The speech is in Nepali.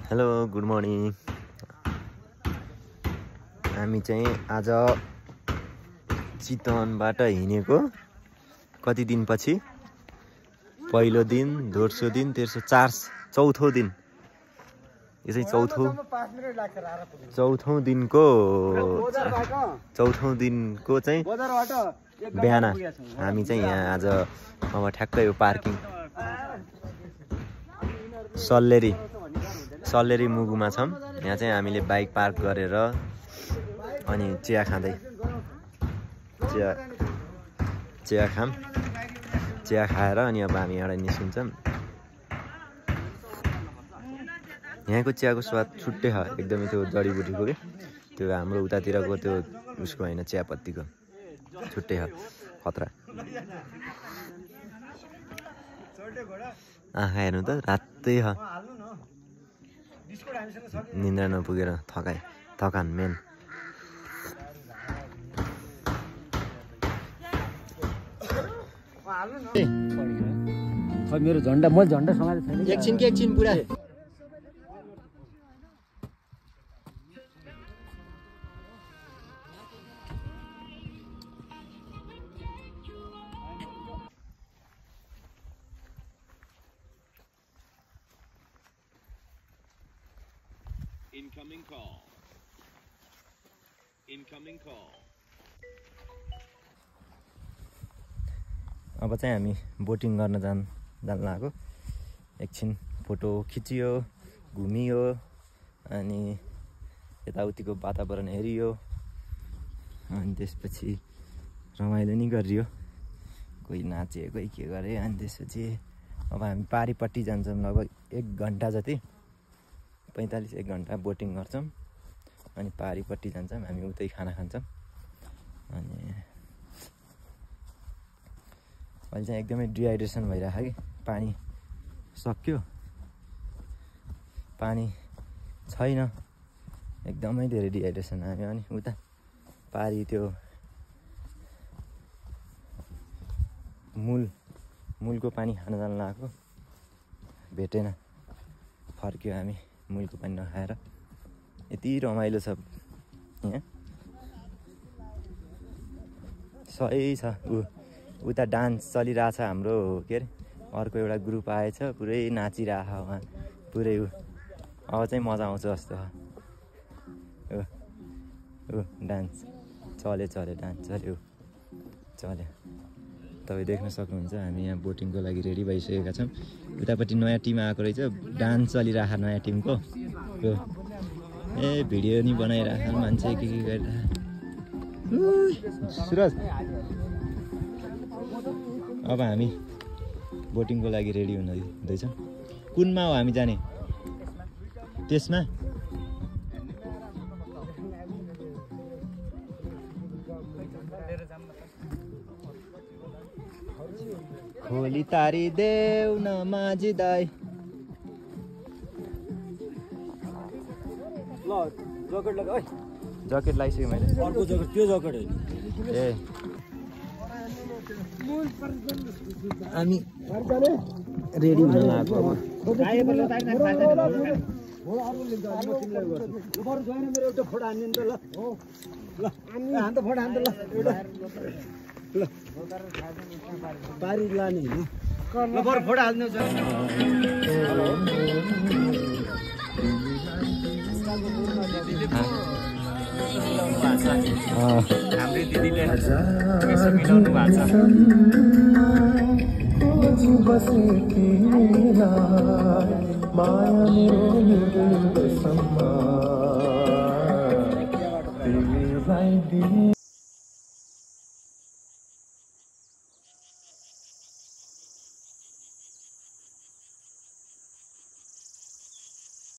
Hello good morning. हामी चाहिँ आज चितवनबाट हिँडेको कति दिनपछि, पहिलो दिन, दोस्रो दिन, तेस्रो, चौथो दिन। यो चाहिँ चौथो दिनको चाहिँ बिहान हामी चाहिँ यहाँ आज अब ठ्याक्कै यो पार्किङ सल्लेरी मुगुमा छौँ। यहाँ चाहिँ हामीले बाइक पार्क गरेर अनि चिया खाँदै चिया खाएर अनि अब हामी यहाँ निस्किन्छौँ। यहाँको चियाको स्वाद छुट्टै छ, एकदमै त्यो जडीबुटीको के त्यो हाम्रो उतातिरको त्यो उसको होइन, चियापत्तीको छुट्टै छ, खतरा। आँखा हेर्नु त रातै छ, निन्द्रा नपुगेर थकान मेन। मेरो झन्डा मैले झन्डा समाज एकछिन पुरा Incoming call. अब चाहिँ हामी बोटिङ गर्न जान लागेको। एकछिन फोटो खिचियो, घुमियो, अनि यताउतिको वातावरण हेरियो, अनि त्यसपछि रमाइलो नि गरियो। कोही नाचे, कोही के गरे। अनि त्यसपछि अब हामी पारीपट्टि जान्छौँ। लगभग 1 घन्टा जति, 45 घन्टा बोटिङ गर्छौँ। अनि पारीपट्टि जान्छौँ हामी, उतै खाना खान्छौँ। अनि अहिले चाहिँ एकदमै डिहाइड्रेसन भइरहेको कि, पानी सक्यो, पानी छैन, एकदमै धेरै डिहाइड्रेसन हामी। अनि उता पारी त्यो मूलको पानी खान जान लागेको, भेटेन, फर्क्यो हामी मूलको पानी नखाएर। यति रमाइलो छ यहाँ, सही छ। उता डान्स चलिरहेछ हाम्रो, के अरे अर्को एउटा ग्रुप आएछ, पुरै नाचिरहेछ उहाँ, पुरै अब चाहिँ मजा आउँछ जस्तो छ। डान्स चल्यो, डान्स चल्यो। तपाईँ देख्न सक्नुहुन्छ हामी यहाँ बोटिङको लागि रेडी भइसकेका छौँ। उतापट्टि नयाँ टिम आएको रहेछ, डान्स चलिरहेछ नयाँ टिमको। भिडियो नि बनाइरहेछ मान्छे, के गरिरहेछ। सुरज, अब हामी बोटिङको लागि रेडी हुँदैछौँ। कुनमा हो हामी जाने? त्यसमा खोली तारी देऊ न माझी दाई। ज्याकेट लगाइसकेँ मैले। अर्को ज्याकेट, त्यो ज्याकेट होइन। हामी रेडी हुन लागेको अब। पारी लाने फोटो हाल्नु छ। हाम्रो दिदीले पैसा मिलाउनु भएको छ।